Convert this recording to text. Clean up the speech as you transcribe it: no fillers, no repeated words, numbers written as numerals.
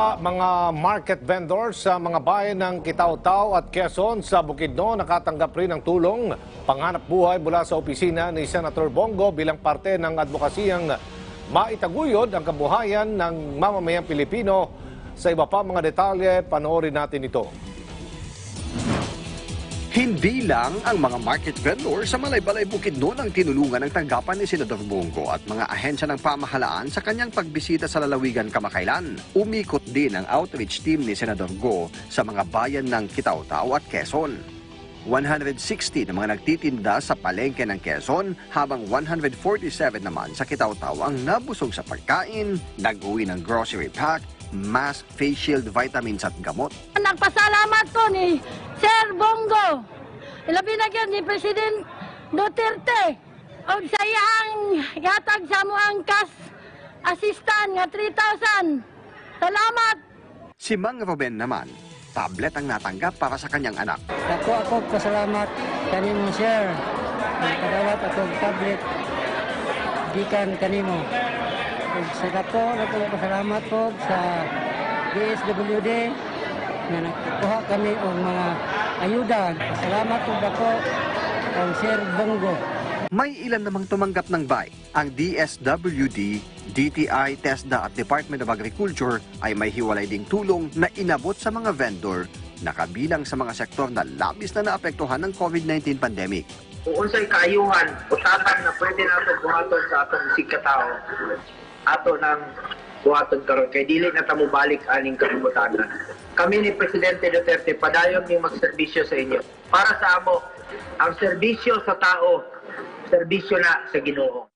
Mga market vendors sa mga bayan ng Kitaw-Taw at Quezon sa Bukidnon nakatanggap rin ng tulong panghanap buhay mula sa opisina ni Senator Bongo bilang parte ng advokasiyang maitaguyod ang kabuhayan ng mamamayang Pilipino. Sa iba pa mga detalye, panoorin natin ito. Hindi lang ang mga market vendor sa Malaybalay Bukidnon ang tinulungan ng tanggapan ni Senador Bongo at mga ahensya ng pamahalaan sa kanyang pagbisita sa lalawigan kamakailan. Umikot din ang outreach team ni Senador Go sa mga bayan ng Kitaw-Taw at Quezon. 160 na mga nagtitinda sa palengke ng Quezon habang 147 naman sa Kitaw-Taw ang nabusog sa pagkain, nag-uwi ng grocery pack, mask, face shield, vitamins at gamot. Nagpasalamat ko ni Sir Bongo, ilabi na gyud ni President Duterte o sa iyang yatag sa muang cash assistant nga 3,000. Salamat! Si Mang Ruben naman, tablet ang natanggap para sa kanyang anak. Ako pasalamat kanimo sir. Nagpadawat ako tablet gikan kanimo. Sa ako pasalamat po sa DSWD na nagkuha kami og mga ayuda. Salamat po ako ang Sir Bongo. May ilan namang tumanggap ng buy. Ang DSWD, DTI, TESDA at Department of Agriculture ay may hiwalay ding tulong na inabot sa mga vendor na kabilang sa mga sektor na labis na naapektuhan ng COVID-19 pandemic. Kung unsay kaayuhan, usapan na pwede nato buhaton sa atong sikataw, ato ng buhaton karon kay dili na ta mobalik aning kabutanan. Kami ni Presidente Duterte padayon ning magserbisyo sa inyo. Para sa amo, ang serbisyo sa tao, serbisyo na sa Ginoo.